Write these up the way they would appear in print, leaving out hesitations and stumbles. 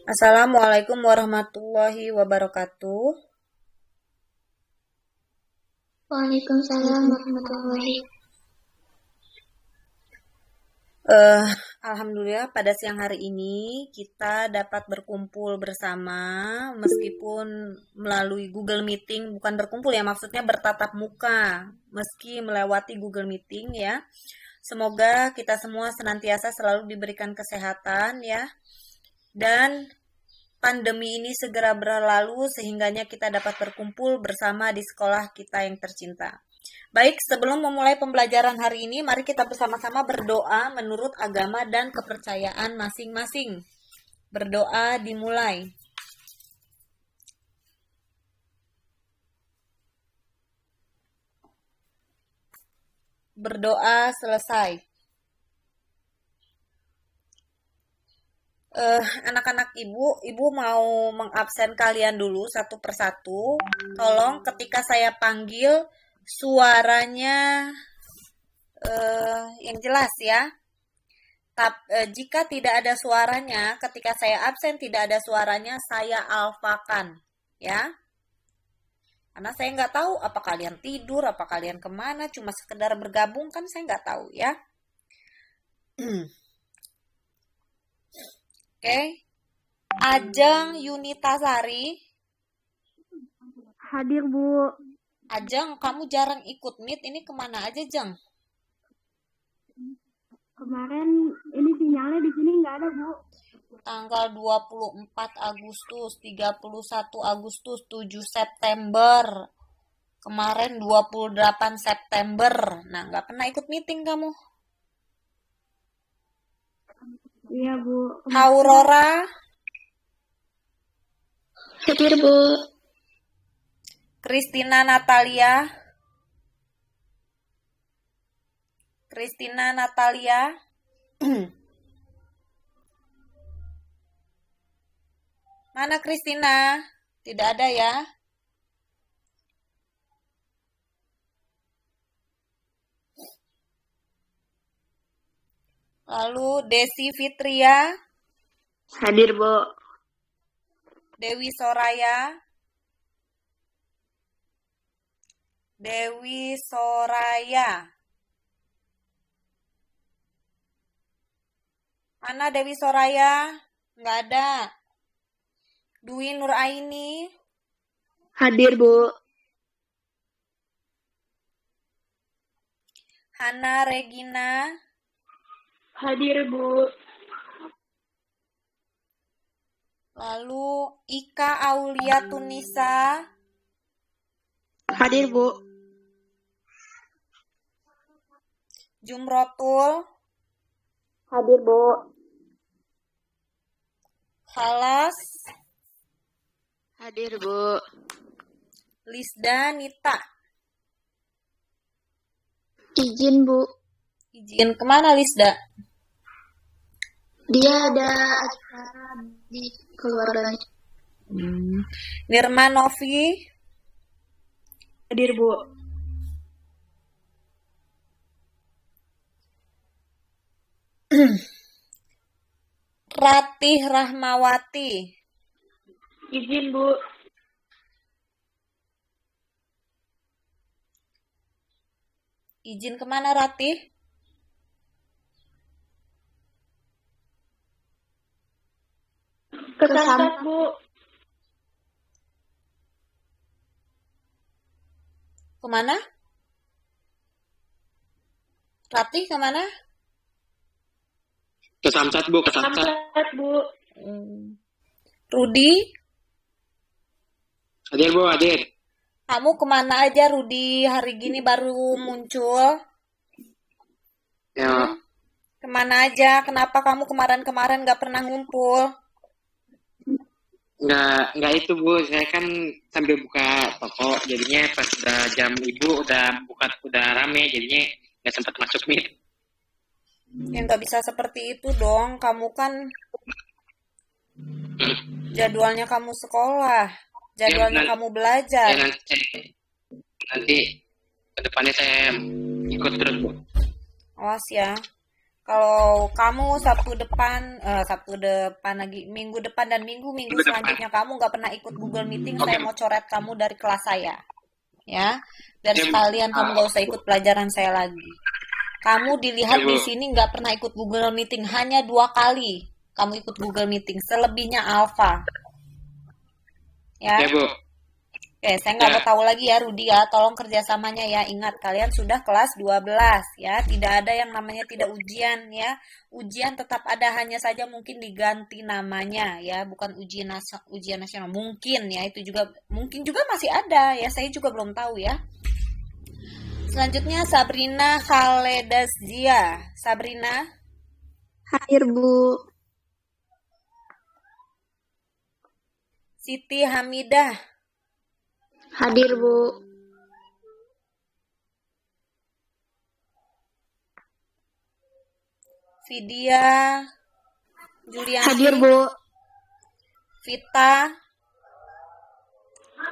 Assalamualaikum warahmatullahi wabarakatuh. Waalaikumsalam warahmatullahi. Eh, Alhamdulillah pada siang hari ini kita dapat berkumpul bersama meskipun melalui Google Meeting, bukan berkumpul ya, maksudnya bertatap muka meski melewati Google Meeting ya. Semoga kita semua senantiasa selalu diberikan kesehatan ya, dan pandemi ini segera berlalu sehingganya kita dapat berkumpul bersama di sekolah kita yang tercinta. Baik, sebelum memulai pembelajaran hari ini, mari kita bersama-sama berdoa menurut agama dan kepercayaan masing-masing. Berdoa dimulai. Berdoa selesai. Anak-anak ibu mau mengabsen kalian dulu satu persatu. Tolong ketika saya panggil suaranya yang jelas ya. Jika tidak ada suaranya, ketika saya absen tidak ada suaranya, saya alfakan ya. Karena saya nggak tahu apa kalian tidur, apa kalian kemana, cuma sekedar bergabung kan saya nggak tahu ya. Oke. Ajeng Yunitasari. Hadir, Bu. Ajeng, kamu jarang ikut meet, ini kemana aja, Jeng? Kemarin ini sinyalnya di sini nggak ada, Bu. Tanggal 24 Agustus, 31 Agustus, 7 September. Kemarin 28 September. Nah, nggak pernah ikut meeting kamu. Iya, Bu. Aurora, Hadir, Bu. Christina Natalia. Christina Natalia. Mana Christina? Tidak ada ya. Lalu Desi Fitria. Hadir, Bu. Dewi Soraya. Dewi Soraya. Mana Dewi Soraya? Nggak ada. Dwi Nuraini. Hadir, Bu. Hana Regina. Hadir, Bu. Lalu Ika Aulia Tunisa. Hadir, Bu. Jumrotul. Hadir, Bu. Halas. Hadir, Bu. Lisda Nita. Izin, Bu. Izin kemana Lisda? Dia ada acara di keluarganya. Nirma Novi. Hadir, Bu. Ratih Rahmawati. Izin, Bu. Izin kemana Ratih? Ke Samsat, Bu. Kemana? Ratih kemana? Ke Samsat, Bu, ke Samsat. Samsat, Bu. Rudi, Hadir, Bu, hadir. kamu kemana aja Rudi? Hari gini baru muncul. Ya, Kemana aja? Kenapa kamu kemarin-kemarin gak pernah ngumpul? nggak itu, Bu. Saya kan sambil buka toko, jadinya pas udah jam ibu udah buka, udah rame, jadinya nggak sempat masuk meet. Ya nggak bisa seperti itu dong. Kamu kan jadwalnya kamu sekolah, jadwalnya Ya, kamu belajar. nanti ke depannya saya ikut terus, Bu. Awas ya. Kalau kamu Sabtu depan lagi, minggu depan dan minggu Minggu depan. selanjutnya kamu nggak pernah ikut Google Meeting, Oke. saya mau coret kamu dari kelas saya, ya. Dan Ya, Bu. sekalian kamu nggak usah ikut pelajaran saya lagi. Kamu dilihat Ya, Bu. di sini nggak pernah ikut Google Meeting, hanya 2 kali kamu ikut Google Meeting, selebihnya alpha, ya. Ya, Bu. Oke, saya nggak Ya. mau tahu lagi ya, Rudi ya. Tolong kerjasamanya ya. Ingat, kalian sudah kelas 12 ya. Tidak ada yang namanya tidak ujian ya. Ujian tetap ada, hanya saja mungkin diganti namanya ya. Bukan ujian nasional. Mungkin ya, itu juga mungkin juga masih ada ya. Saya juga belum tahu ya. Selanjutnya Sabrina Khaledazia. Sabrina, Hadir, Bu. Siti Hamidah. Hadir, Bu. Vidya Julianti. Hadir, Bu. Vita.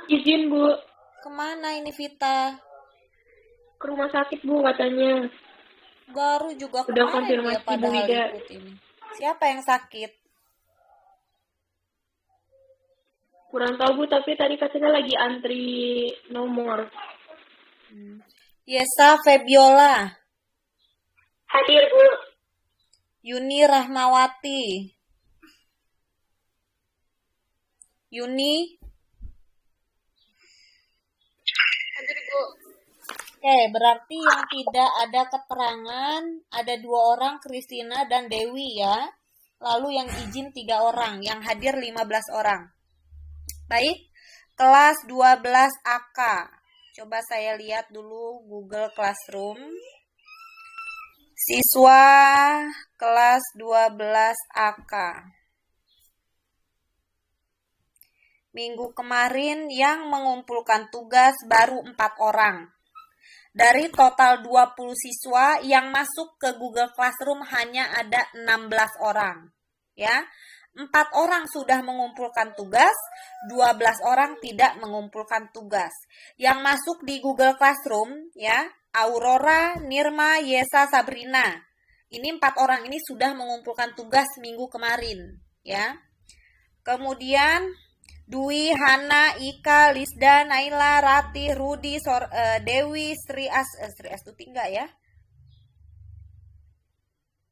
Izin, Bu. Kemana ini Vita? Ke rumah sakit, Bu, katanya. Baru juga Udah kemarin dia konfirmasi, Bu padahal Wida. ikut ini. Siapa yang sakit? Kurang tahu, Bu, tapi tadi katanya lagi antri nomor. Yesa Febiola. Hadir, Bu. Yuni Rahmawati. Yuni. Hadir, Bu. Oke, berarti yang tidak ada keterangan ada 2 orang, Kristina dan Dewi ya. Lalu yang izin 3 orang, yang hadir 15 orang. Baik, kelas 12 AK. Coba saya lihat dulu Google Classroom. Siswa kelas 12 AK. Minggu kemarin yang mengumpulkan tugas baru 4 orang. Dari total 20 siswa yang masuk ke Google Classroom hanya ada 16 orang. Ya, 4 orang sudah mengumpulkan tugas, 12 orang tidak mengumpulkan tugas. Yang masuk di Google Classroom ya, Aurora, Nirma, Yesa, Sabrina. Ini 4 orang ini sudah mengumpulkan tugas minggu kemarin ya. Kemudian Dwi, Hana, Ika, Lisda, Naila, Ratih, Rudi, Dewi, Sri Astuti enggak ya?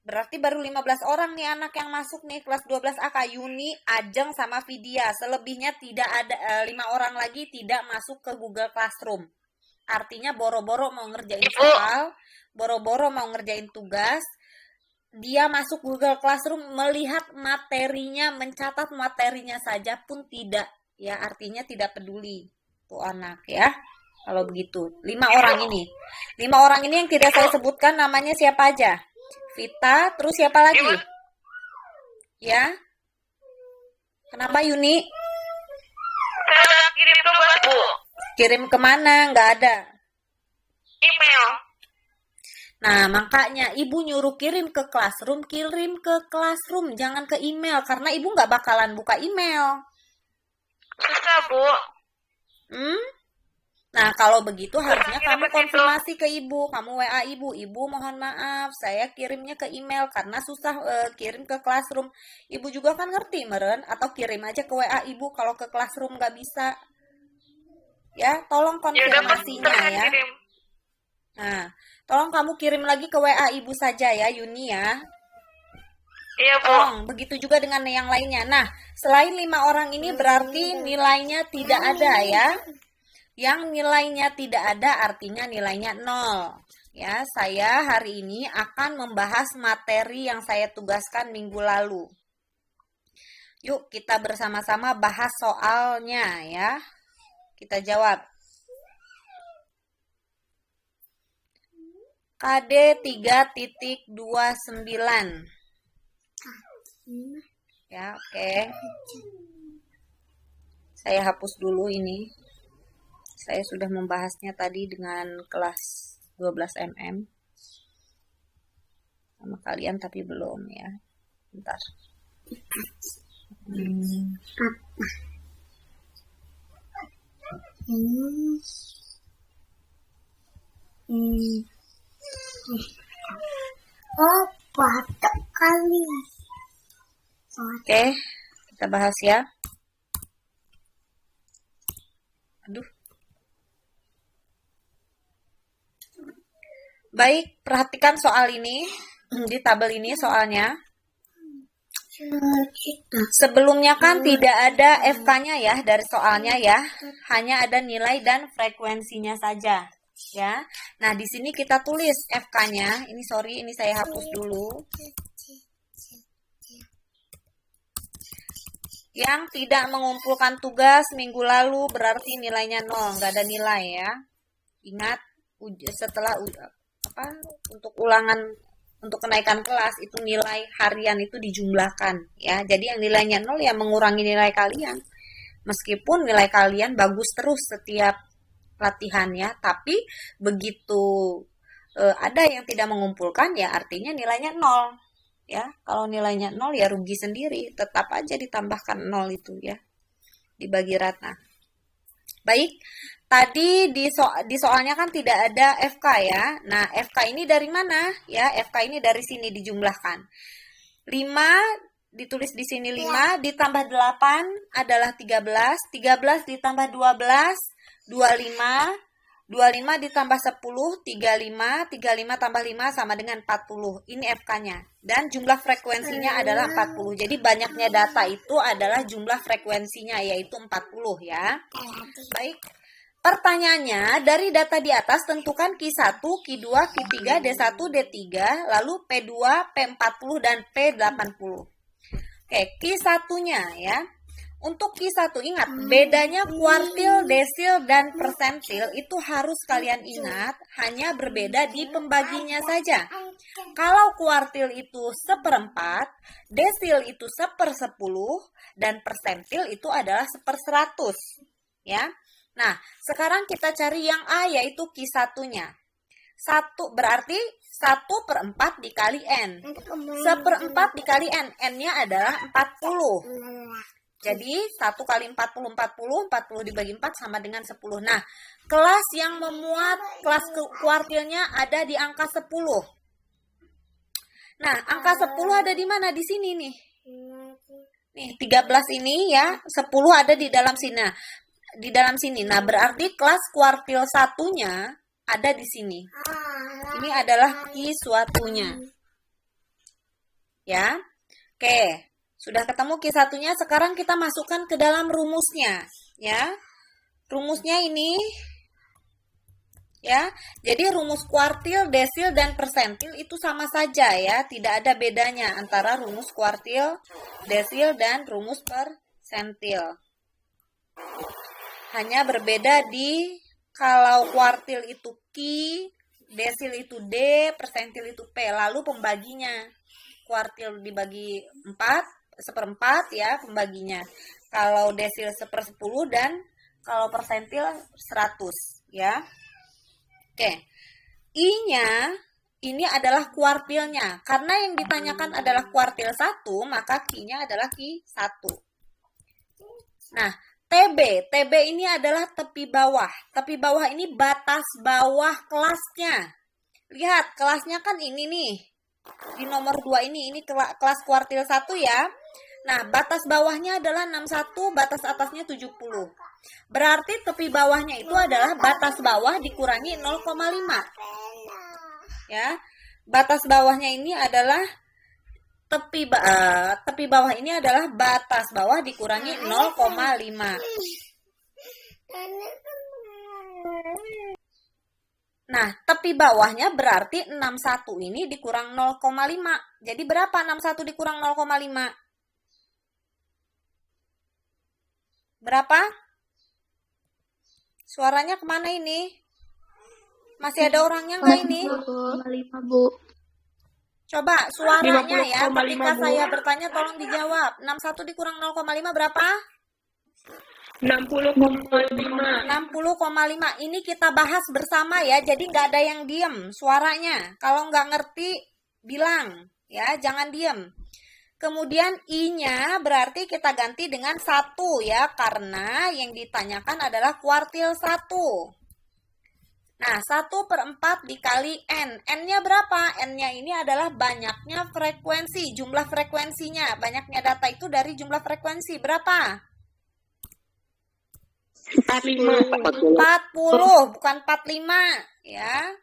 Berarti baru 15 orang nih anak yang masuk nih kelas 12 AK. Yuni, Ajeng, sama Vidya. Selebihnya tidak ada, 5 orang lagi tidak masuk ke Google Classroom. Artinya boro-boro mau ngerjain soal, boro-boro mau ngerjain tugas. Dia masuk Google Classroom melihat materinya, mencatat materinya saja pun tidak. Ya, artinya tidak peduli tuh anak ya. Kalau begitu, 5 orang ini. 5 orang ini yang tidak saya sebutkan namanya siapa aja? Vita, terus siapa lagi? Ya. Kenapa Yuni? Kirim tugas, Bu. Kirim kemana? Nggak ada. Email. Nah, makanya ibu nyuruh kirim ke Classroom, jangan ke email. Karena ibu nggak bakalan buka email. Susah, Bu. Nah, kalau begitu harusnya kamu konfirmasi ke ibu. Kamu WA ibu. Ibu mohon maaf, saya kirimnya ke email karena susah kirim ke Classroom. Ibu juga kan ngerti, meren. Atau kirim aja ke WA ibu kalau ke Classroom nggak bisa. Ya, tolong konfirmasinya ya. Nah, tolong kamu kirim lagi ke WA ibu saja ya, Yuni ya. Iya, Bu. Tolong, begitu juga dengan yang lainnya. Nah, selain 5 orang ini berarti nilainya tidak ada ya. Yang nilainya tidak ada artinya nilainya 0. Ya, saya hari ini akan membahas materi yang saya tugaskan minggu lalu. Yuk, kita bersama-sama bahas soalnya ya. Kita jawab. KD 3.29. Ya, oke. Saya hapus dulu ini. Saya sudah membahasnya tadi dengan kelas 12 mm. Sama kalian tapi belum ya. Bentar. Wadah kali. Oke, kita bahas ya. Aduh. Baik, perhatikan soal ini. Di tabel ini soalnya. Sebelumnya kan tidak ada FK-nya ya dari soalnya ya. Hanya ada nilai dan frekuensinya saja. Ya. Nah, di sini kita tulis FK-nya. Ini sorry, ini saya hapus dulu. Yang tidak mengumpulkan tugas minggu lalu berarti nilainya 0, nggak ada nilai ya. Ingat, setelah untuk ulangan untuk kenaikan kelas itu nilai harian itu dijumlahkan ya. Jadi yang nilainya 0 ya mengurangi nilai kalian. Meskipun nilai kalian bagus terus setiap latihan ya, tapi begitu ada yang tidak mengumpulkan ya artinya nilainya 0. Ya, kalau nilainya 0 ya rugi sendiri, tetap aja ditambahkan 0 itu ya. Dibagi rata. Baik, tadi di soalnya kan tidak ada FK ya. Nah, FK ini dari mana? Ya, FK ini dari sini dijumlahkan. 5 ditulis di sini 5 ditambah 8 adalah 13, 13 ditambah 12 25, 25 ditambah 10, 35, 35 tambah 5 sama dengan 40. Ini FK-nya. Dan jumlah frekuensinya adalah 40. Jadi banyaknya data itu adalah jumlah frekuensinya, yaitu 40 ya. Baik. Pertanyaannya, dari data di atas tentukan Q1, Q2, Q3, D1, D3, lalu P2, P40, dan P80. Oke, Q1-nya ya. Untuk Q1 ingat, bedanya kuartil, desil, dan persentil itu harus kalian ingat, hanya berbeda di pembaginya saja. Kalau kuartil itu 1/4, desil itu 1/10, dan persentil itu adalah 1/100. Ya. Nah, sekarang kita cari yang A yaitu Q1-nya. 1 berarti 1/4 dikali N. 1/4 dikali N. N-nya adalah 40. Jadi 1 kali 40, 40, 40 dibagi 4 sama dengan 10. Nah, kelas yang memuat kelas kuartilnya ada di angka 10. Nah, angka 10 ada di mana? Di sini nih. Nih, 13 ini ya, 10 ada di dalam sini. Nah, di dalam sini. Nah, berarti kelas kuartil satunya ada di sini. Ini adalah Q1-nya. Ya. Oke. Sudah ketemu Q1-nya, sekarang kita masukkan ke dalam rumusnya, ya. Rumusnya ini, ya. Jadi rumus kuartil, desil, dan persentil itu sama saja, ya. Tidak ada bedanya antara rumus kuartil, desil, dan rumus persentil. Hanya berbeda di kalau kuartil itu Q, desil itu D, persentil itu P. Lalu pembaginya, kuartil dibagi 4, 1/4 ya pembaginya. Kalau desil 1/10 dan kalau persentil 100 ya. Oke. I-nya ini adalah kuartilnya. Karena yang ditanyakan adalah kuartil 1, maka Q-nya adalah Q1. Nah, TB ini adalah tepi bawah. Tepi bawah ini batas bawah kelasnya. Lihat, kelasnya kan ini nih. Di nomor 2 ini kelas kuartil 1 ya. Nah, batas bawahnya adalah 61, batas atasnya 70. Berarti tepi bawahnya itu adalah batas bawah dikurangi 0,5. Ya. Batas bawahnya ini adalah tepi bawah ini adalah batas bawah dikurangi 0,5. Nah, tepi bawahnya berarti 61 ini dikurang 0,5. Jadi berapa 61 dikurang 0,5? Berapa? Suaranya kemana ini? Masih ada orangnya nggak ini? 5, Bu. Coba suaranya ya, 50,5, ketika Bu. saya bertanya tolong dijawab. 61 dikurang 0,5 berapa? 60,5. 60,5. Ini kita bahas bersama ya, jadi nggak ada yang diem suaranya. Kalau nggak ngerti, bilang ya, jangan diem. Kemudian I-nya berarti kita ganti dengan 1 ya, karena yang ditanyakan adalah kuartil 1. Nah, 1/4 dikali N. N-nya berapa? N-nya ini adalah banyaknya frekuensi, jumlah frekuensinya. Banyaknya data itu dari jumlah frekuensi. Berapa? 45. 40, bukan 45. Ya.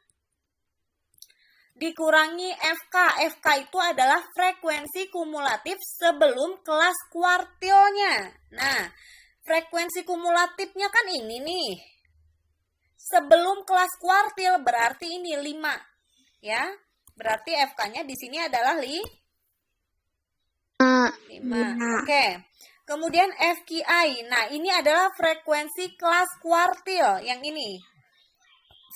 Dikurangi FK. FK itu adalah frekuensi kumulatif sebelum kelas kuartilnya. Nah, frekuensi kumulatifnya kan ini nih. Sebelum kelas kuartil berarti ini 5. Ya. Berarti FK-nya di sini adalah 5. Oke. Kemudian FKI. Nah, ini adalah frekuensi kelas kuartil yang ini.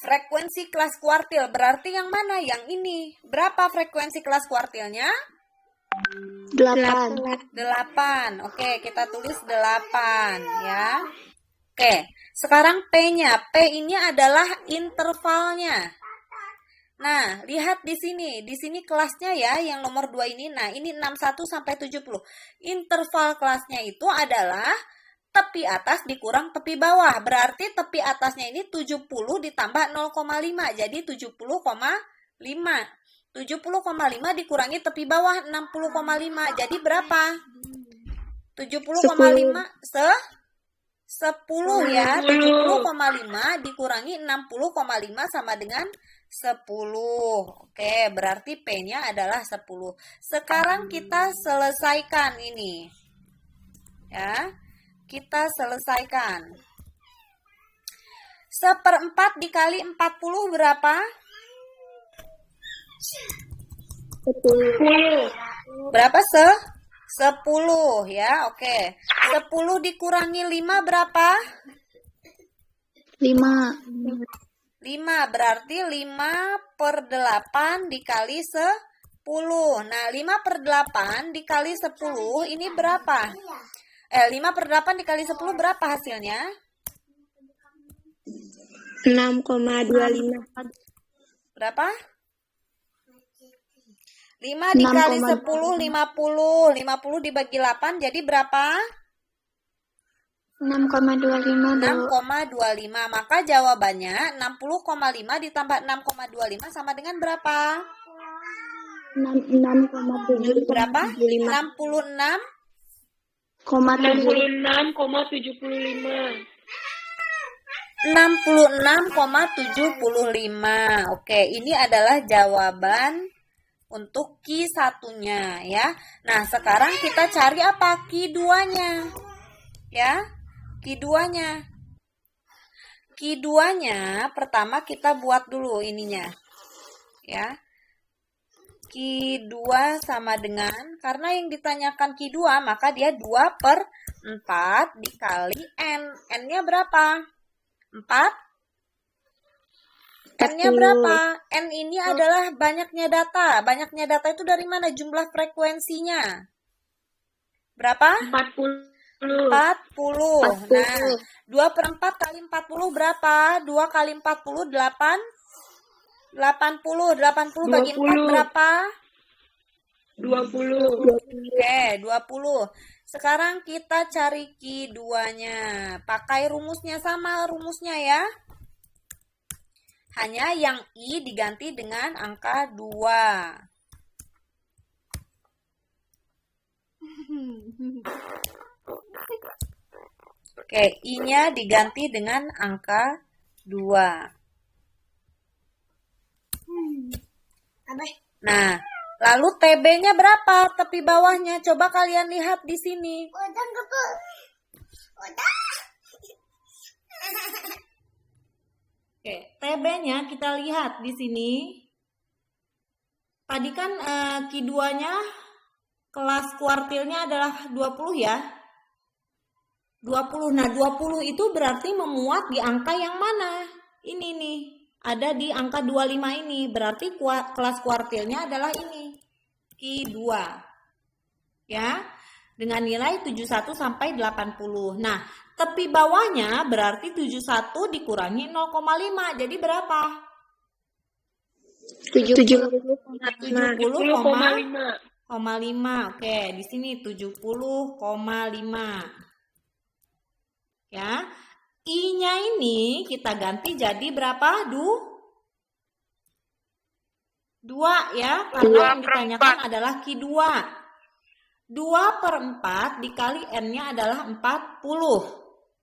Frekuensi kelas kuartil berarti yang mana? Yang ini. Berapa frekuensi kelas kuartilnya? 8. Oke, kita tulis 8 ya. Oke, sekarang P-nya. P ini adalah intervalnya. Nah, lihat di sini. Di sini kelasnya ya, yang nomor 2 ini. Nah, ini 61 sampai 70. Interval kelasnya itu adalah tepi atas dikurang tepi bawah. Berarti tepi atasnya ini 70 ditambah 0,5. Jadi 70,5. 70,5 dikurangi tepi bawah 60,5. Jadi berapa? 70,5 10 ya. 70,5 dikurangi 60,5 sama dengan 10. Oke, berarti P-nya adalah 10. Sekarang kita selesaikan ini. Ya. Kita selesaikan. 1/4 dikali 40 berapa? 10. Berapa 10 ya, oke. 10 dikurangi 5 berapa? 5 berarti 5/8 dikali 10. Nah, 5/8 dikali 10 ini berapa? 5/8 dikali 10 berapa hasilnya? 6,25. Berapa? 5 dikali 10, 50. 50 dibagi 8 jadi berapa? 6,25. 6,25. Maka jawabannya 60,5 ditambah 6,25 sama dengan berapa? 6,75. Berapa? 66. 66,75. 66,75. Oke, ini adalah jawaban untuk Q1-nya ya. Nah, sekarang kita cari apa? Q2-nya. Ya. Q2-nya. Q2-nya pertama kita buat dulu ininya. Ya. Q2 sama dengan, karena yang ditanyakan Q2 maka dia 2/4 dikali N. N-nya berapa? 4. N-nya berapa? N ini adalah banyaknya data. Banyaknya data itu dari mana? Jumlah frekuensinya. Berapa? 40. 40. Nah, 2/4 kali 40 berapa? 2 kali 40, 80. 80 bagi 4 berapa? 20. Oke, 20. Sekarang kita cari Q2-nya. Pakai rumusnya sama rumusnya ya. Hanya yang I diganti dengan angka 2. Oke, I-nya diganti dengan angka 2. Nah, lalu TB-nya berapa? Tepi bawahnya. Coba kalian lihat di sini. Oke, TB-nya kita lihat di sini. Tadi kan Q2-nya kelas kuartilnya adalah 20 ya. 20. Nah, 20 itu berarti memuat di angka yang mana? Ini nih. Ada di angka 25 ini. Berarti kelas kuartilnya adalah ini. Q2. Ya. Dengan nilai 71 sampai 80. Nah, tepi bawahnya berarti 71 dikurangi 0,5. Jadi berapa? 70,5. Oke, di sini 70,5. Ya. I-nya ini kita ganti jadi berapa? 2 ya, karena yang ditanyakan adalah Q2. 2/4 dikali N-nya adalah 40.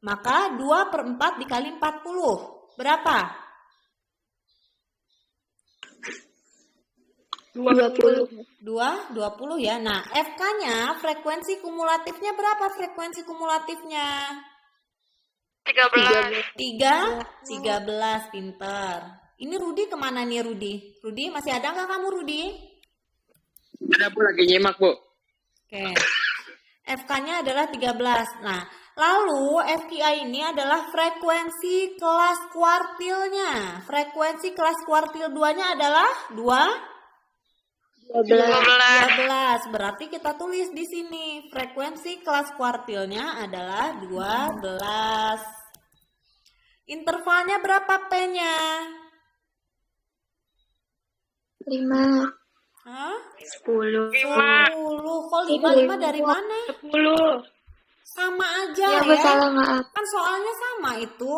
Maka 2/4 dikali 40. Berapa? 20. 20 ya. Nah, FK-nya frekuensi kumulatifnya berapa frekuensi kumulatifnya? 13. 13, pinter. Ini Rudi kemana nih Rudi? Rudi masih ada nggak kamu Rudi? Ada Bu, lagi nyimak Bu. Oke. FK-nya adalah 13. Nah, lalu FKI ini adalah frekuensi kelas kuartilnya. Frekuensi kelas kuartil 2-nya adalah 12. Berarti kita tulis di sini frekuensi kelas kuartilnya adalah 12. Intervalnya berapa P-nya? 5. Hah? 10. 10. Kok 5 dari mana? 10. Sama aja Ya, ya. Bu, salah maaf. Kan soalnya sama itu.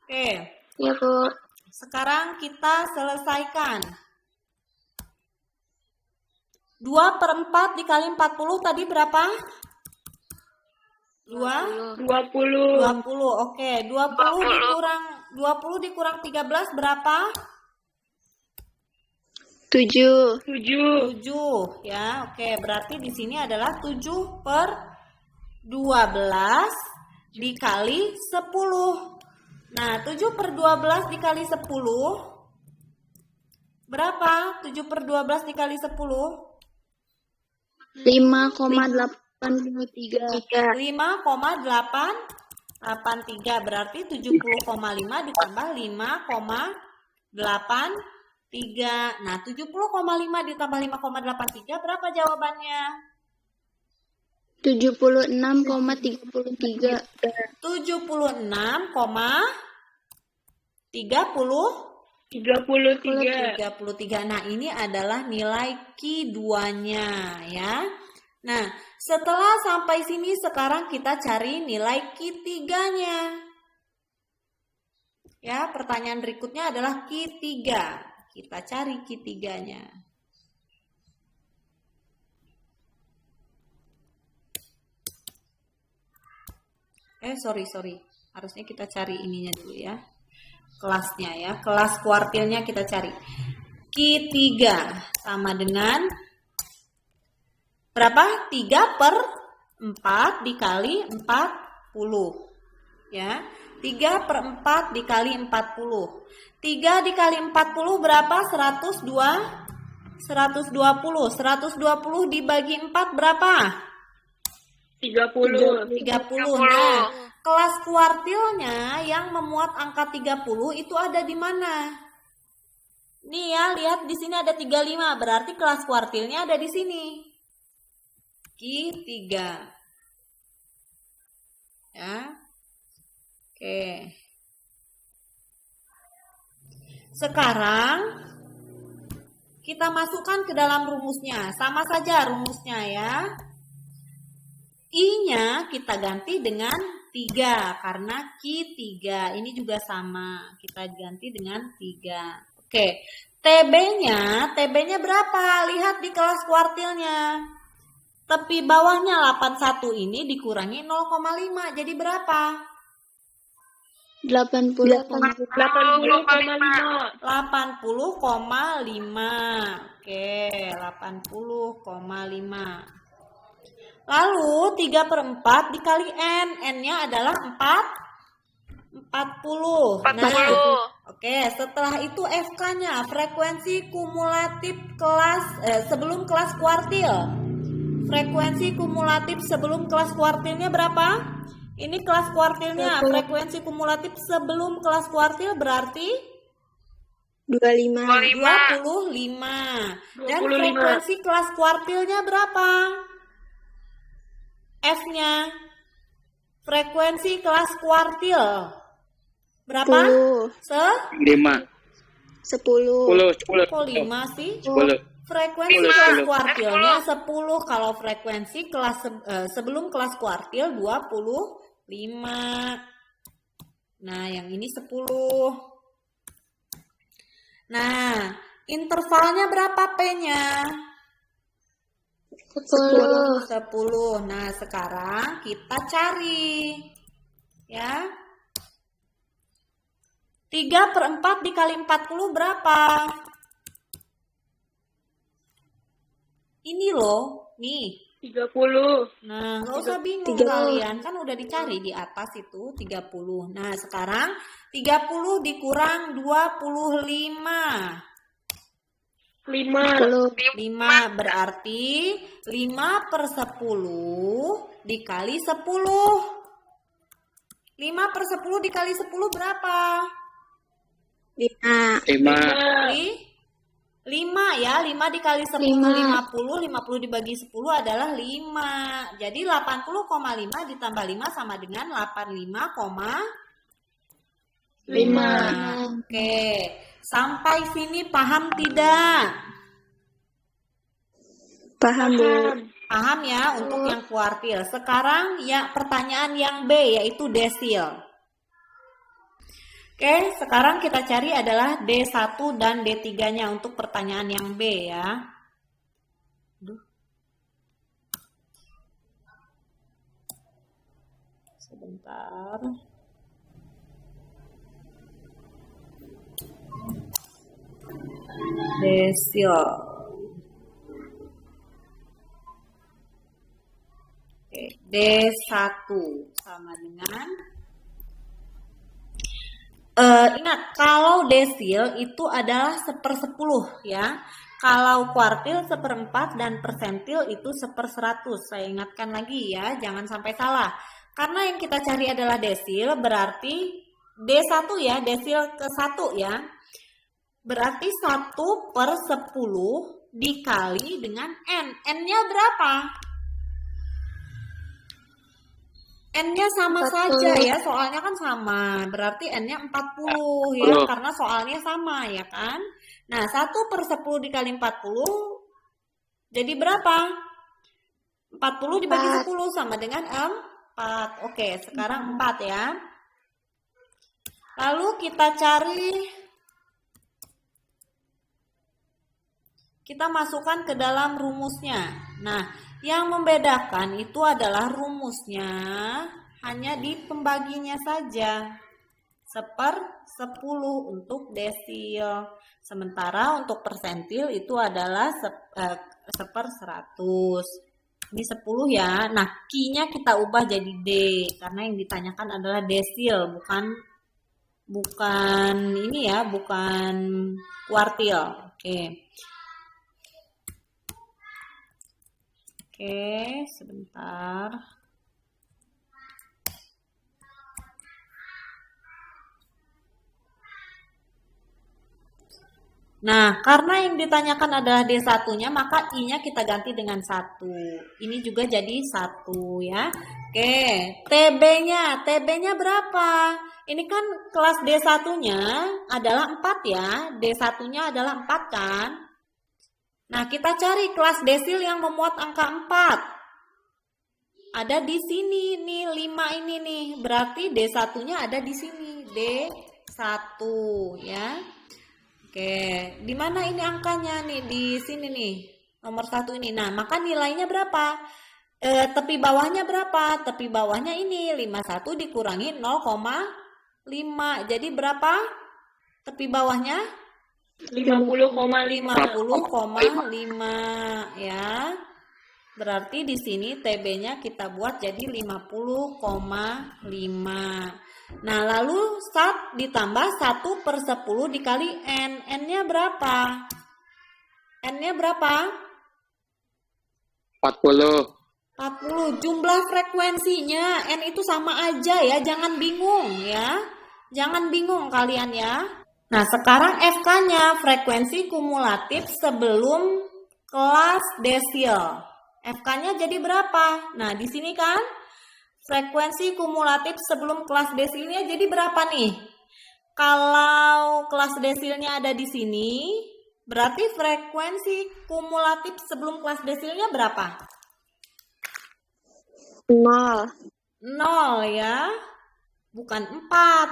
Oke. Ya, Bu. Sekarang kita selesaikan. 2/4 dikali 40 tadi berapa? 20. 20. Oke, 20 dikurang 13 berapa? 7. 7 ya. Oke, berarti di sini adalah 7/12 dikali 10. Nah, 7/12 dikali 10 berapa? 7/12 dikali 10 5,83. 5,883 berarti 70,5 ditambah 5,83. Nah, 70,5 ditambah 5,83 berapa jawabannya? 76,33. 33. Nah, ini adalah nilai Q2-nya ya. Nah, setelah sampai sini sekarang kita cari nilai Q3-nya. Ya, pertanyaan berikutnya adalah Q3. Kita cari Q3-nya. Sorry. Harusnya kita cari ininya dulu ya. Kelasnya ya. Kelas kuartilnya kita cari. Q3 sama dengan berapa? 3/4 dikali 40. Ya. 3/4 dikali 40. 3 dikali 40 berapa? 120. 120 dibagi 4 berapa? 30. 30. Nah, kelas kuartilnya yang memuat angka 30 itu ada di mana? Nih ya, lihat di sini ada 35, berarti kelas kuartilnya ada di sini. Q3. Ya. Oke. Sekarang kita masukkan ke dalam rumusnya. Sama saja rumusnya ya. I-nya kita ganti dengan 3 karena Q3. Ini juga sama. Kita ganti dengan 3. Oke. TB-nya berapa? Lihat di kelas kuartilnya. Tepi bawahnya 81 ini dikurangi 0,5. Jadi berapa? 80,5. 80,5. Oke, 80,5. Lalu 3/4 dikali N. N-nya adalah 40. 40. Nah, oke, setelah itu FK-nya, frekuensi kumulatif kelas sebelum kelas kuartil. Frekuensi kumulatif sebelum kelas kuartilnya berapa? Ini kelas kuartilnya, frekuensi kumulatif sebelum kelas kuartil berarti 25. 25. Dan 25. frekuensi kelas kuartilnya berapa? F-nya. Frekuensi kelas kuartil berapa? 10. 10. 10. Kok 5 sih? 10. Frekuensi 10. kelas kuartilnya 10. Kalau frekuensi kelas sebelum kelas kuartil 25. 5. Nah, yang ini 10. Nah, intervalnya berapa P-nya? 10. 10. Nah, sekarang kita cari. Ya. 3/4 dikali 40 berapa? Ini loh, nih. 30. Nah, nggak usah bingung 30. kalian, kan udah dicari di atas itu 30. Nah, sekarang 30 dikurang 25. 5. 5 berarti 5/10 dikali 10. 5/10 dikali 10 berapa? 5. 5. 5 ya, 5 dikali 10 5. 50 dibagi 10 adalah 5. Jadi 80,5 ditambah 5 sama dengan 85,5. 5. Oke, sampai sini paham tidak? Paham, Bu. Paham ya untuk yang kuartil. Sekarang ya pertanyaan yang B yaitu desil. Oke, sekarang kita cari adalah D1 dan D3-nya untuk pertanyaan yang B ya. Aduh. Sebentar. Desil. Oke, D1 sama dengan ingat, kalau desil itu adalah 1/10 ya. Kalau kuartil 1/4 dan persentil itu 1/100. Saya ingatkan lagi ya, jangan sampai salah. Karena yang kita cari adalah desil, berarti D1 ya, desil ke-1 ya. Berarti 1/10 dikali dengan N. N-nya berapa? N-nya sama 40. saja ya, soalnya kan sama. Berarti N-nya 40 ya, karena soalnya sama ya kan. Nah, 1/10 dikali 40 jadi berapa? 40 dibagi 10 sama dengan 4. Oke, sekarang 4 ya. Lalu kita masukkan ke dalam rumusnya. Nah, yang membedakan itu adalah rumusnya hanya di pembaginya saja. 1/10 untuk desil. Sementara untuk persentil itu adalah 1/100. Ini 10 ya. Nah, Q-nya kita ubah jadi D karena yang ditanyakan adalah desil, bukan ini ya, bukan kuartil. Oke. Oke, sebentar. Nah, karena yang ditanyakan adalah D1-nya, maka I-nya kita ganti dengan 1. Ini juga jadi 1 ya. Oke, TB-nya berapa? Ini kan kelas D1-nya adalah 4 ya. D1-nya adalah 4 kan? Nah, kita cari kelas desil yang memuat angka 4. Ada di sini nih, 5 ini nih. Berarti D1-nya ada di sini, D1 ya. Oke, di mana ini angkanya nih? Di sini nih, nomor 1 ini. Nah, maka nilainya berapa? Tepi bawahnya berapa? Tepi bawahnya ini 51 dikurangi 0,5. Jadi berapa? Tepi bawahnya 50,5 ya. Berarti di sini TB-nya kita buat jadi 50,5. Nah, lalu SAT ditambah 1/10 dikali N. N-nya berapa? N-nya berapa? 40. Jumlah frekuensinya N itu sama aja ya, jangan bingung ya. Jangan bingung kalian ya. Nah, sekarang FK-nya, frekuensi kumulatif sebelum kelas desil. FK-nya jadi berapa? Nah, di sini kan frekuensi kumulatif sebelum kelas desilnya jadi berapa nih? Kalau kelas desilnya ada di sini, berarti frekuensi kumulatif sebelum kelas desilnya berapa? 0. 0 ya, bukan 4.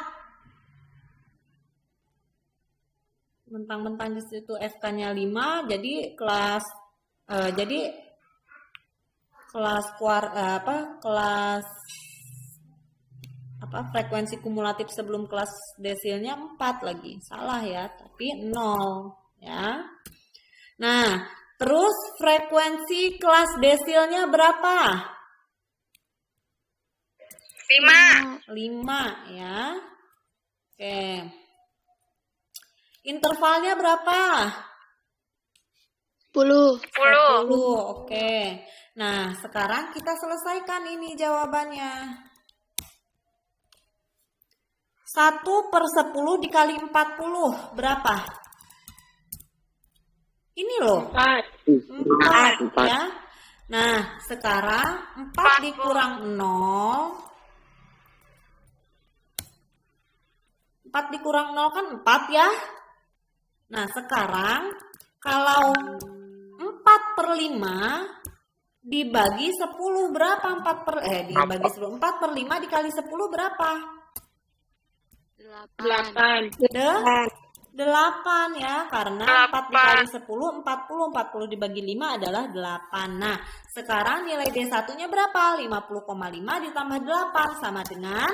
Mentang-mentang di situ FK-nya 5, jadi kelas frekuensi kumulatif sebelum kelas desilnya 4 lagi. Salah ya, tapi 0 ya. Nah, terus frekuensi kelas desilnya berapa? 5. 5 ya. Oke. Intervalnya berapa? 10. 10. Oke. Nah, sekarang kita selesaikan ini jawabannya. 1/10 dikali 40 berapa? Ini loh. 4 ya. Nah, sekarang 4 dikurang 0. 4 dikurang 0 kan 4 ya. Nah, sekarang kalau 4/5 dibagi 10 berapa? Dibagi 10. 4/5 dikali 10 berapa? 8. 8 ya, karena 4 dikali 10 40 dibagi 5 adalah 8. Nah, sekarang nilai D1-nya berapa? 50,5 ditambah 8 sama dengan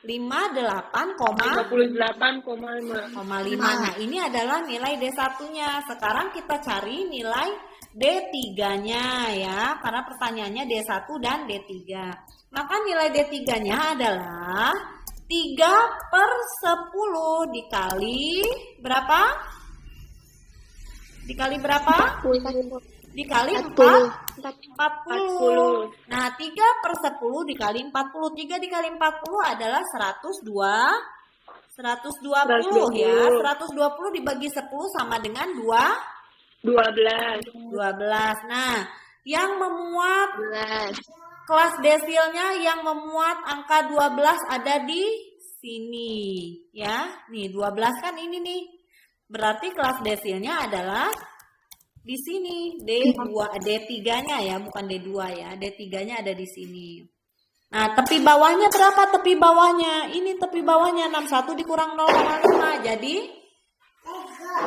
58,5. Nah, ini adalah nilai D1-nya. Sekarang kita cari nilai D3-nya ya, karena pertanyaannya D1 dan D3. Maka nilai D3-nya adalah 3/10 dikali berapa? Dikali berapa? Dikali 40. Nah, 3/10 dikali 40. 3 dikali 40 adalah 120 ya. 120 dibagi 10 sama dengan 12. Nah, yang memuat kelas desilnya, yang memuat angka 12 ada di sini ya. Nih 12 kan ini nih. Berarti kelas desilnya adalah di sini. D3-nya ya, bukan D2 ya. D3-nya ada di sini. Nah, tepi bawahnya berapa tepi bawahnya? Ini tepi bawahnya 61 dikurang 0,5 jadi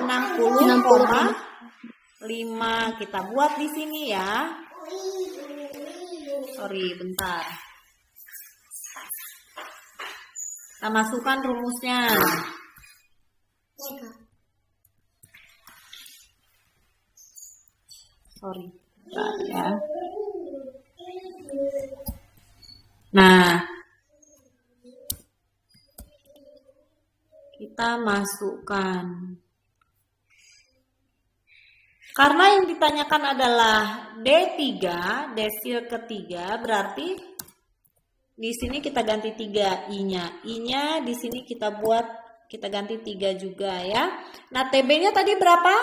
60,5. Kita buat di sini ya. Sorry, bentar. Kita masukkan rumusnya. Sorry, bentar ya. Nah, kita masukkan. Karena yang ditanyakan adalah D3, desil ketiga, berarti di sini kita ganti 3 I-nya. I-nya di sini kita ganti 3 juga ya. Nah, TB-nya tadi berapa?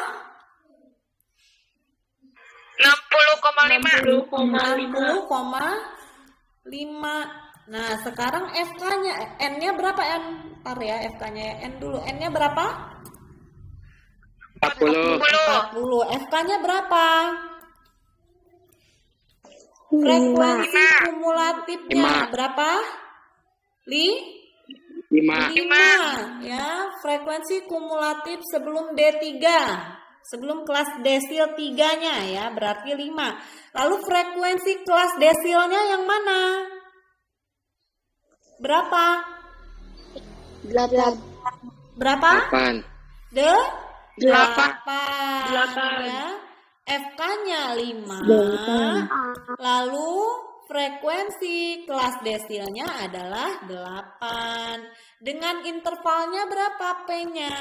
60,5. Nah, sekarang FK-nya, N-nya berapa? Ntar ya, FK-nya N dulu. N-nya berapa? 40. FK-nya berapa? Frekuensi kumulatifnya berapa? 5 ya. Frekuensi kumulatif sebelum D3, sebelum kelas desil 3-nya ya, berarti 5. Lalu frekuensi kelas desilnya yang mana? Berapa? 8. Berapa? 8. 8 ya. FK-nya 5. Lalu frekuensi kelas desilnya adalah 8. Dengan intervalnya berapa P-nya?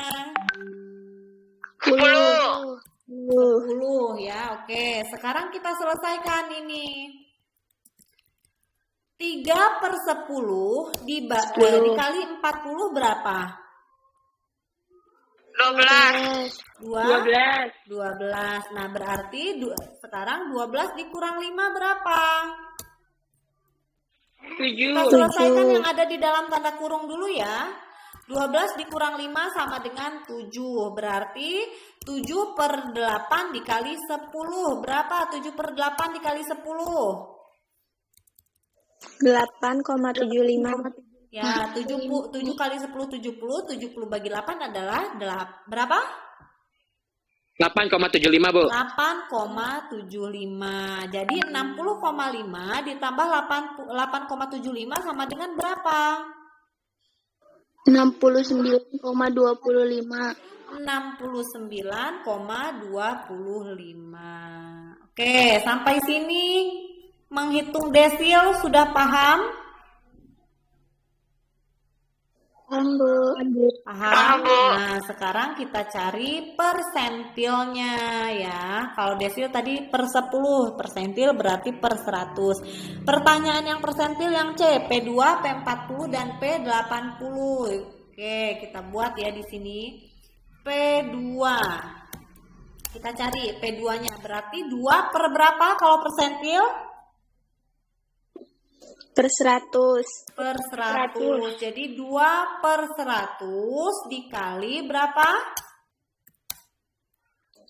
10 ya. Oke, sekarang kita selesaikan ini. 3/10 dikali 40 berapa? 12. Nah, berarti sekarang 12 dikurang 5 berapa? 7. Kita selesaikan yang ada di dalam tanda kurung dulu ya. 12 dikurang 5 sama dengan 7. Berarti 7/8 dikali 10. Berapa? 7/8 dikali 10. 8,75. Ya, 7 kali 10, 70. 70 bagi 8 adalah berapa? 8,75, Bu. 8,75. Jadi 60,5 ditambah 8,75 sama dengan berapa? 69,25. 69,25. Oke, sampai sini menghitung desil sudah paham? Paham, Bu. Paham? Nah, sekarang kita cari persentilnya ya. Kalau desil tadi per 10, persentil berarti per 100. Pertanyaan yang persentil yang C, P2, P40 dan P80. Oke, kita buat ya di sini. P2. Kita cari P2-nya. Berarti 2 per berapa kalau persentil? Per 100. Per 100. Jadi 2 per 100 dikali berapa?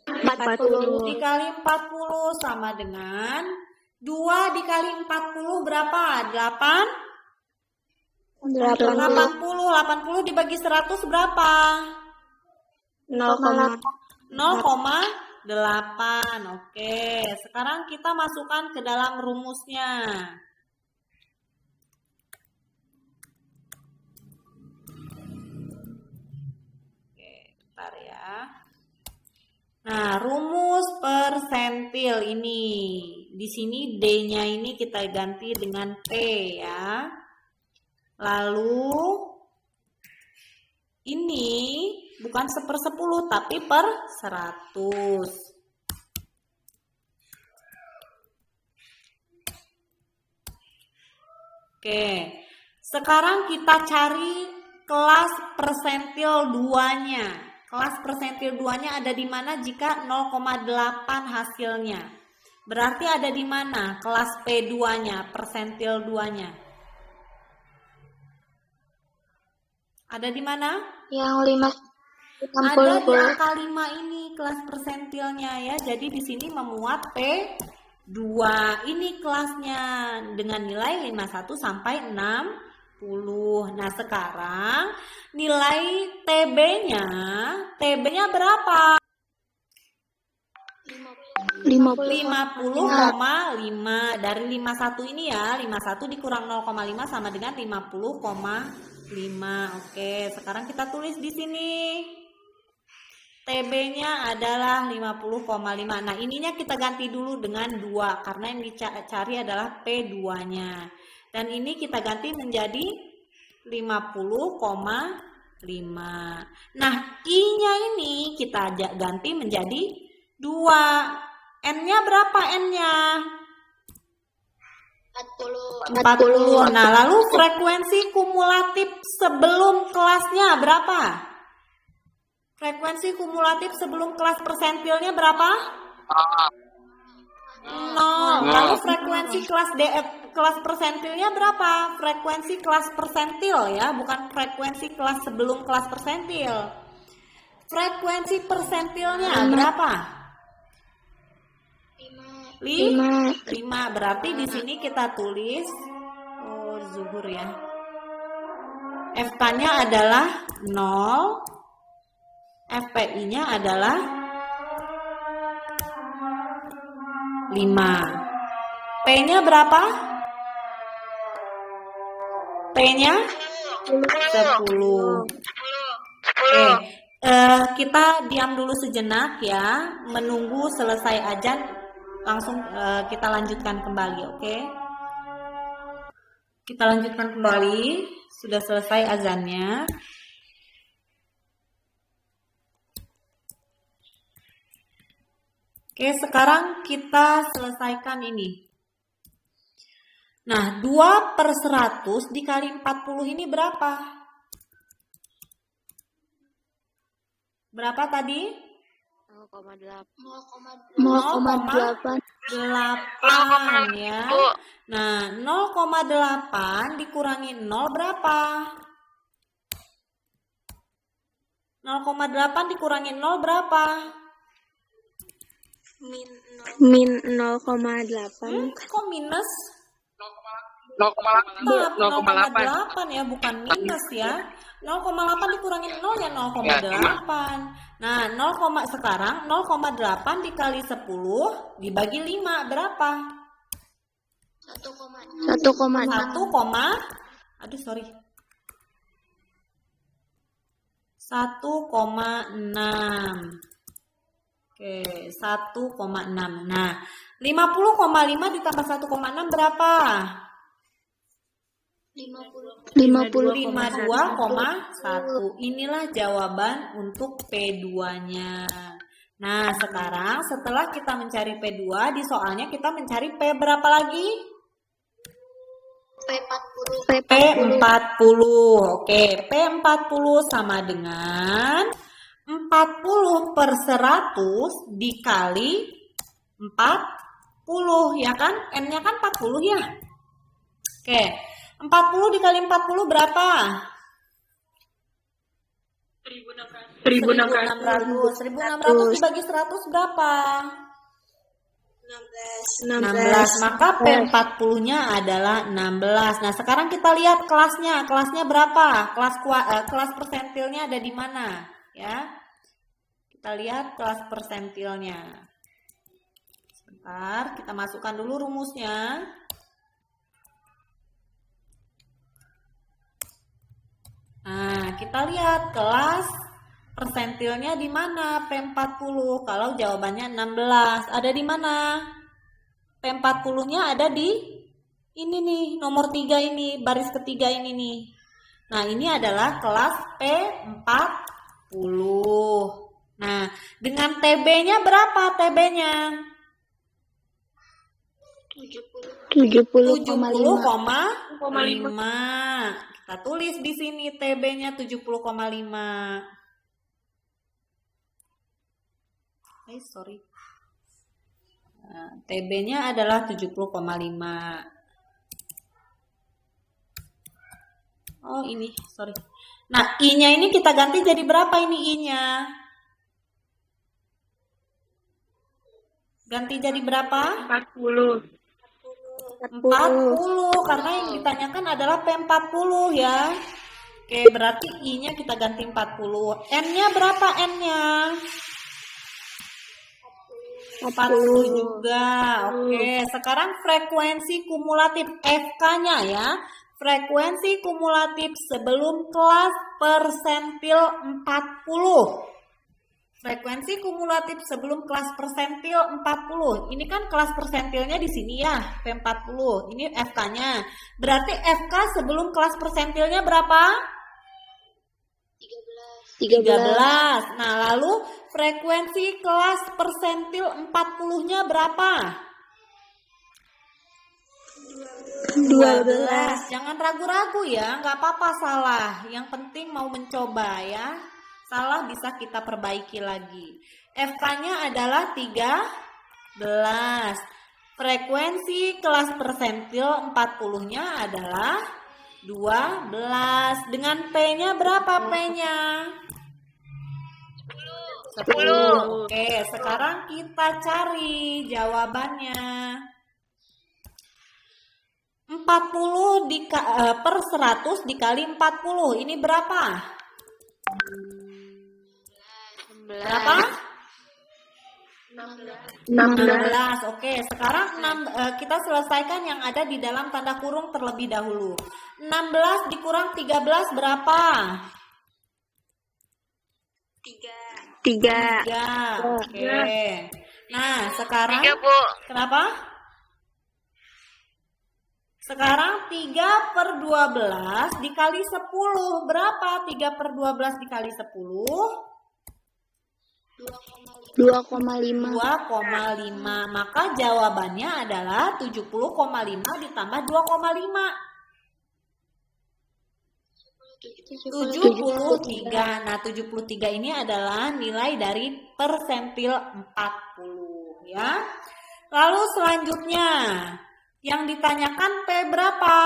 40. Dikali 40 sama dengan 2 dikali 40 berapa? 80. 80 dibagi 100 berapa? 0,8. Oke, sekarang kita masukkan ke dalam rumusnya. Bentar ya. Nah, rumus persentil ini. Di sini D-nya ini kita ganti dengan P ya. Lalu ini bukan 1/10 tapi per 100. Oke. Sekarang kita cari kelas persentil 2-nya. Kelas persentil 2-nya ada di mana jika 0,8 hasilnya? Berarti ada di mana kelas P2-nya, persentil 2-nya? Ada di mana? Yang 5 Ada di 60. angka 5 ini kelas persentilnya ya. Jadi di sini memuat P2. Ini kelasnya dengan nilai 51 sampai 60. Nah, sekarang nilai TB-nya berapa? 50,5. Dari 51 ini ya, 51 dikurang 0,5 sama dengan 50,5. Oke, sekarang kita tulis di sini. TB-nya adalah 50,5. Nah, ininya kita ganti dulu dengan 2 karena yang dicari adalah P2-nya. Dan ini kita ganti menjadi 50,5. Nah, I-nya ini kita ganti menjadi 2. N-nya berapa N-nya? 40. Nah, lalu frekuensi kumulatif sebelum kelasnya berapa? Frekuensi kumulatif sebelum kelas persentilnya berapa? 0. Lalu frekuensi kelas persentilnya berapa? Frekuensi kelas persentil ya, bukan frekuensi kelas sebelum kelas persentil. Frekuensi persentilnya berapa? 5. Berarti di sini kita tulis zuhur ya. FK-nya adalah 0. FPI-nya adalah 5. P-nya berapa? P-nya 10. Oke, kita diam dulu sejenak ya, menunggu selesai azan, langsung kita lanjutkan kembali, oke? Kita lanjutkan kembali, sudah selesai azannya. Oke, sekarang kita selesaikan ini. Nah, 2 per 100 dikali 40 ini berapa? Berapa tadi? 0,8. 0,8 ya. Nah, 0,8 dikurangi 0 berapa? 0,8 dikurangi 0 berapa? Min 0,8. Kok minus? 0,8. 0,8 ya, bukan minus ya. 0,8 dikurangin 0 ya 0,8. Nah, sekarang 0,8 dikali 10 dibagi 5 berapa? 1,6. Aduh sorry. 1,6. Oke, 1,6. Nah, 50,5 ditambah 1,6 berapa? 52,1. Inilah jawaban untuk P2-nya. Nah, sekarang setelah kita mencari P2, di soalnya kita mencari P berapa lagi? P40. Oke, P40 sama dengan 40 per 100 dikali 40, ya kan? N-nya kan 40 ya? Oke, 40 dikali 40 berapa? 1.600 dibagi 100 berapa? 16. Maka P40-nya adalah 16. Nah, sekarang kita lihat kelasnya. Kelasnya berapa? Kelas persentilnya ada di mana? Ya. Kita lihat kelas persentilnya. Sebentar, kita masukkan dulu rumusnya. Nah, kita lihat kelas persentilnya di mana? P40. Kalau jawabannya 16, ada di mana? P40-nya ada di ini nih, nomor 3 ini, baris ketiga ini nih. Nah, ini adalah kelas P40. Nah, dengan TB-nya berapa TB-nya? 70,5. Kita tulis di sini TB-nya 70,5. Sorry. Nah, TB-nya adalah 70,5. Oh, ini, sorry. Nah, I-nya ini kita ganti jadi berapa ini I-nya? Ganti jadi berapa? 40. 40, karena yang ditanyakan adalah P40 ya. Oke, berarti I-nya kita ganti 40. N-nya berapa N-nya? 40 juga. Oke, sekarang frekuensi kumulatif FK-nya ya. Frekuensi kumulatif sebelum kelas persentil 40. Frekuensi kumulatif sebelum kelas persentil 40. Ini kan kelas persentilnya di sini ya, P40. Ini FK-nya. Berarti FK sebelum kelas persentilnya berapa? 13. Nah, lalu frekuensi kelas persentil 40-nya berapa? 12. Jangan ragu-ragu ya, nggak apa-apa salah. Yang penting mau mencoba ya. Salah bisa kita perbaiki lagi. FK-nya adalah 13. Frekuensi kelas persentil 40-nya adalah 12. Dengan P-nya berapa P-nya? 10. Oke, sekarang kita cari jawabannya. 40 per 100 dikali 40. Ini berapa? Berapa? 16. Oke, sekarang kita selesaikan yang ada di dalam tanda kurung terlebih dahulu. 16 dikurang 13 berapa? 3. Oke. Nah, sekarang 3, Bu. kenapa? Sekarang 3 per 12 dikali 10 berapa? 3 per 12 dikali 10? 2,5. Maka jawabannya adalah 70,5 ditambah 2,5. 73. Nah, 73 ini adalah nilai dari persentil 40 ya. Lalu selanjutnya yang ditanyakan P berapa?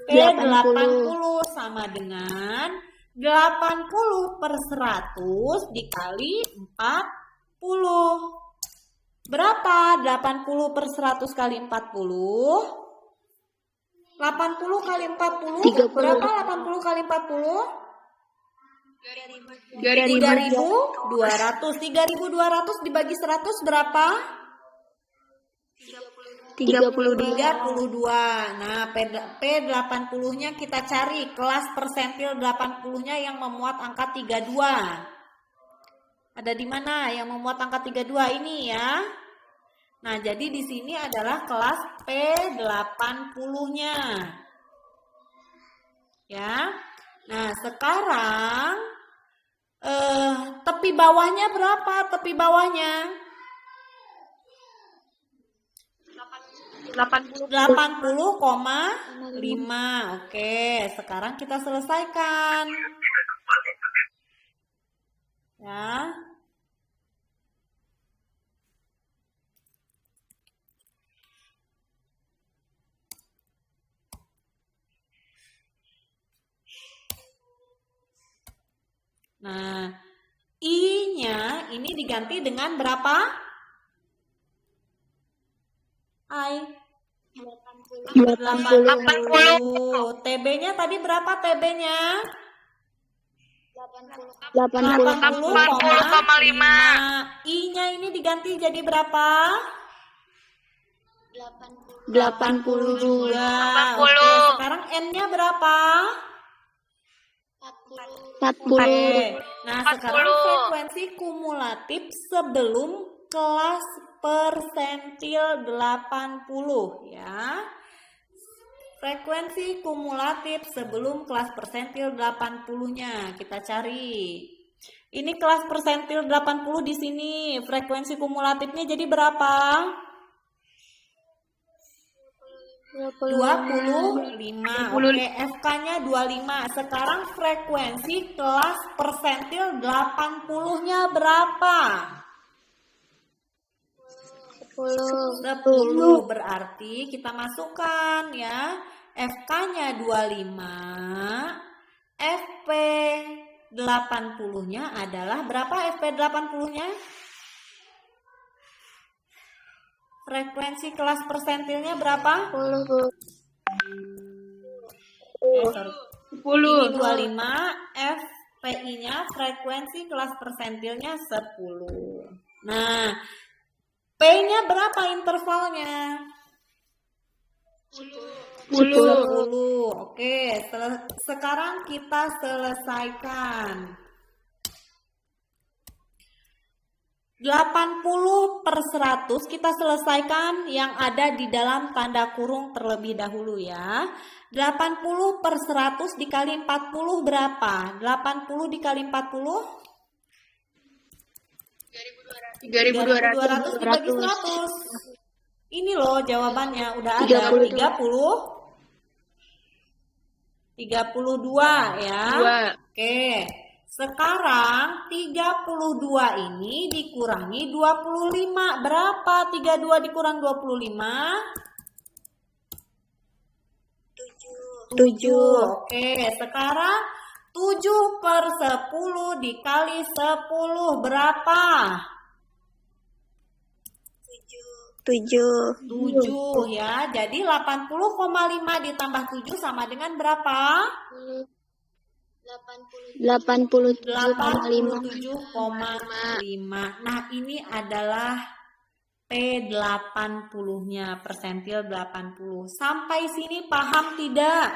P80 sama dengan 80 per 100 dikali 40. Berapa 80 per 100 kali 40? 80 kali 40 30. berapa 80 kali 40? 3.200. 3.200 dibagi 100 berapa? 32. 32. Nah, P80-nya kita cari kelas persentil 80-nya yang memuat angka 32. Ada di mana yang memuat angka 32 ini ya? Nah, jadi di sini adalah kelas P80-nya. Ya. Nah, sekarang tepi bawahnya berapa? Tepi bawahnya 80,5. Oke, sekarang kita selesaikan. Ya. Nah, I-nya ini diganti dengan berapa? I 80. TB-nya tadi berapa TB-nya? 80,5. I-nya ini diganti jadi berapa? 80. Oke, sekarang N-nya berapa? 40. Oke. Nah, sekarang frekuensi kumulatif sebelum kelas persentil 80 ya. Frekuensi kumulatif sebelum kelas persentil 80-nya kita cari. Ini kelas persentil 80 di sini. Frekuensi kumulatifnya jadi berapa? 25. Oke, FK-nya 25. Sekarang frekuensi kelas persentil 80-nya berapa? 10. Berarti kita masukkan ya. FK-nya 25. FP 80-nya adalah berapa FP 80-nya? Frekuensi kelas persentilnya berapa? 10. Ini 25, FPI-nya frekuensi kelas persentilnya 10. Nah, P-nya berapa intervalnya? 10. Oke, sekarang kita selesaikan. 80 per 100 kita selesaikan yang ada di dalam tanda kurung terlebih dahulu ya. 80 per 100 dikali 40 berapa? 80 dikali 40? 3.200 dibagi 100. Ini loh jawabannya udah ada 32 ya. Oke. Sekarang 32 ini dikurangi 25. Berapa 32 dikurang 25? 7. Oke, sekarang 7 per 10 dikali 10 berapa? 7 ya. Jadi 80,5 ditambah 7 sama dengan berapa? 87,5. Nah, ini adalah P80-nya, persentil 80. Sampai sini paham tidak?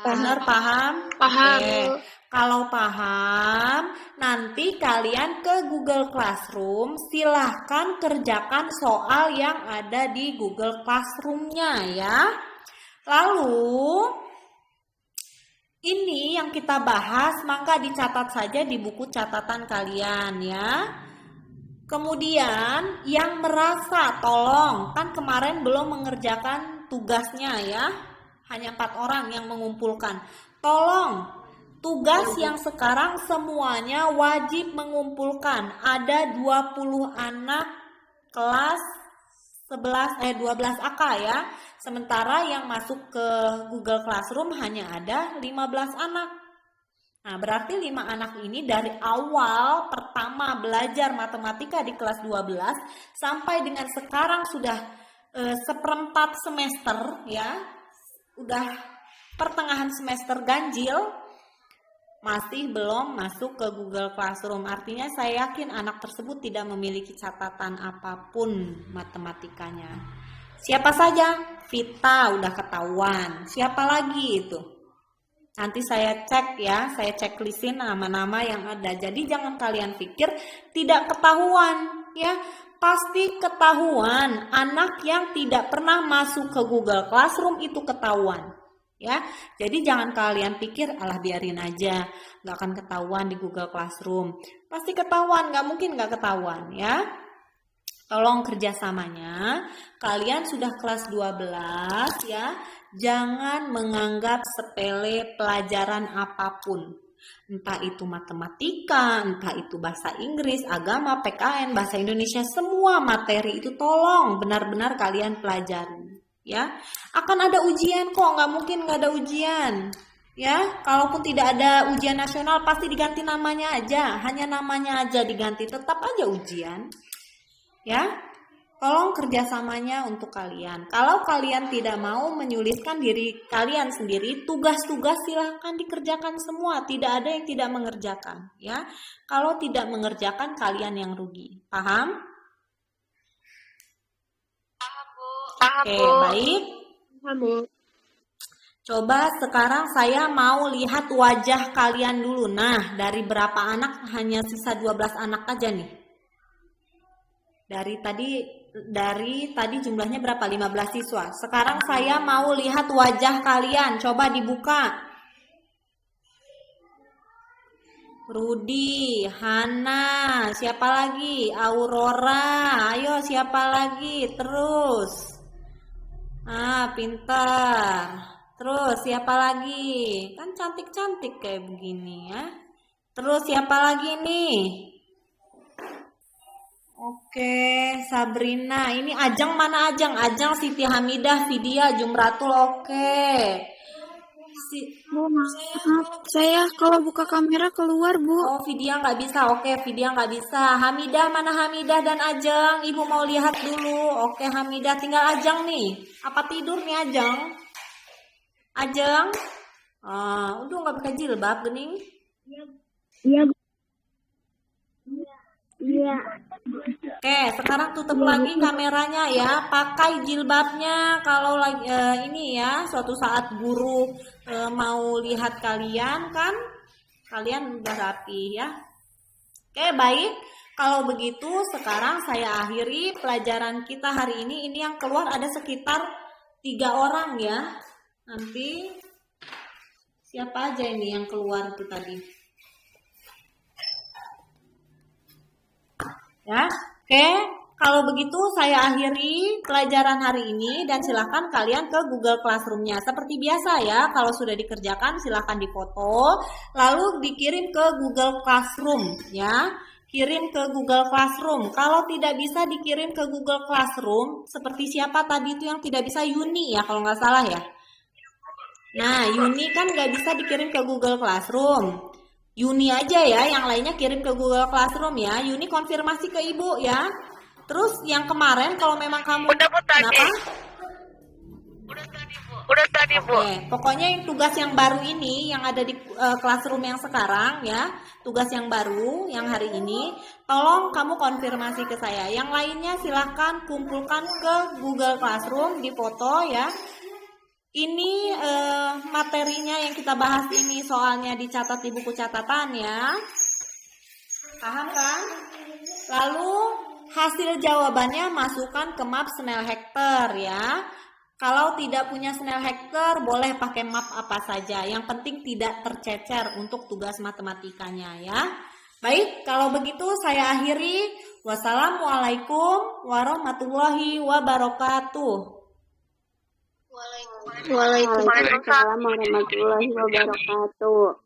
Benar paham? Paham. Oke. Kalau paham, nanti kalian ke Google Classroom, silahkan kerjakan soal yang ada di Google Classroom-nya ya. Lalu, ini yang kita bahas, maka dicatat saja di buku catatan kalian ya. Kemudian, yang merasa tolong, kan kemarin belum mengerjakan tugasnya ya. Hanya 4 orang yang mengumpulkan. Tolong, tugas yang sekarang semuanya wajib mengumpulkan. Ada 20 anak kelas 12 AK ya. Sementara yang masuk ke Google Classroom hanya ada 15 anak. Nah, berarti 5 anak ini dari awal pertama belajar matematika di kelas 12 sampai dengan sekarang sudah seperempat semester ya, udah pertengahan semester ganjil, masih belum masuk ke Google Classroom. Artinya saya yakin anak tersebut tidak memiliki catatan apapun matematikanya. Siapa saja? Vita udah ketahuan. Siapa lagi itu? Nanti saya cek ya, saya checklistin nama-nama yang ada. Jadi jangan kalian pikir tidak ketahuan ya. Pasti ketahuan. Anak yang tidak pernah masuk ke Google Classroom itu ketahuan. Ya, jadi jangan kalian pikir alah biarin aja, nggak akan ketahuan di Google Classroom. Pasti ketahuan, nggak mungkin nggak ketahuan ya. Tolong kerjasamanya, kalian sudah kelas 12 ya, jangan menganggap sepele pelajaran apapun. Entah itu matematika, entah itu bahasa Inggris, agama, PKN, bahasa Indonesia, semua materi itu tolong benar-benar kalian pelajari. Ya, akan ada ujian kok, nggak mungkin nggak ada ujian. Ya, kalaupun tidak ada ujian nasional pasti diganti namanya aja, hanya namanya aja diganti, tetap aja ujian. Ya, tolong kerjasamanya untuk kalian. Kalau kalian tidak mau menyulitkan diri kalian sendiri, tugas-tugas silahkan dikerjakan semua. Tidak ada yang tidak mengerjakan. Ya, kalau tidak mengerjakan kalian yang rugi. Paham? Oke, baik. Bu. Coba sekarang saya mau lihat wajah kalian dulu. Nah, dari berapa anak? Hanya sisa 12 anak aja nih. Dari tadi jumlahnya berapa? 15 siswa. Sekarang saya mau lihat wajah kalian. Coba dibuka. Rudi, Hana, siapa lagi? Aurora, ayo siapa lagi? Terus. Pintar. Terus siapa lagi? Kan cantik-cantik kayak begini ya. Terus siapa lagi nih? Oke, Sabrina. Ini Ajeng mana Ajeng? Ajeng, Siti Hamidah, Vidya, Jumratul. Oke. Bu, maaf, saya kalau buka kamera keluar, Bu. Oh, Vidya nggak bisa. Oke, Vidya nggak bisa. Hamidah, mana Hamidah dan Ajeng? Ibu mau lihat dulu. Oke, Hamidah, tinggal Ajeng nih. Apa tidur nih Ajeng? Ajeng? Udah nggak pakai jilbab, Bening? Iya, Bu. Iya. Oke, sekarang tutup lagi kameranya ya. Pakai jilbabnya kalau lagi ini ya, suatu saat guru mau lihat kalian kan, kalian udah rapi ya. Oke, baik. Kalau begitu sekarang saya akhiri pelajaran kita hari ini. Ini yang keluar ada sekitar 3 orang ya. Nanti siapa aja ini yang keluar itu tadi? Ya, oke. Kalau begitu saya akhiri pelajaran hari ini dan silakan kalian ke Google Classroom-nya. Seperti biasa ya, kalau sudah dikerjakan silakan difoto, lalu dikirim ke Google Classroom ya. Kirim ke Google Classroom. Kalau tidak bisa dikirim ke Google Classroom, seperti siapa tadi itu yang tidak bisa? Yuni ya, kalau nggak salah ya. Nah, Yuni kan nggak bisa dikirim ke Google Classroom. Yuni aja ya, yang lainnya kirim ke Google Classroom ya. Yuni konfirmasi ke ibu ya. Terus yang kemarin kalau memang kamu kenapa? Udah tadi, Bu. Oke, pokoknya yang tugas yang baru ini yang ada di classroom yang sekarang ya, tugas yang baru yang hari ini, tolong kamu konfirmasi ke saya. Yang lainnya silahkan kumpulkan ke Google Classroom, di foto ya. Ini materinya yang kita bahas ini soalnya dicatat di buku catatan ya. Paham kan? Lalu hasil jawabannya masukkan ke map Snell Hector ya. Kalau tidak punya Snell Hector boleh pakai map apa saja. Yang penting tidak tercecer untuk tugas matematikanya ya. Baik, kalau begitu saya akhiri. Wassalamualaikum warahmatullahi wabarakatuh. Waalaikumsalam warahmatullahi wabarakatuh.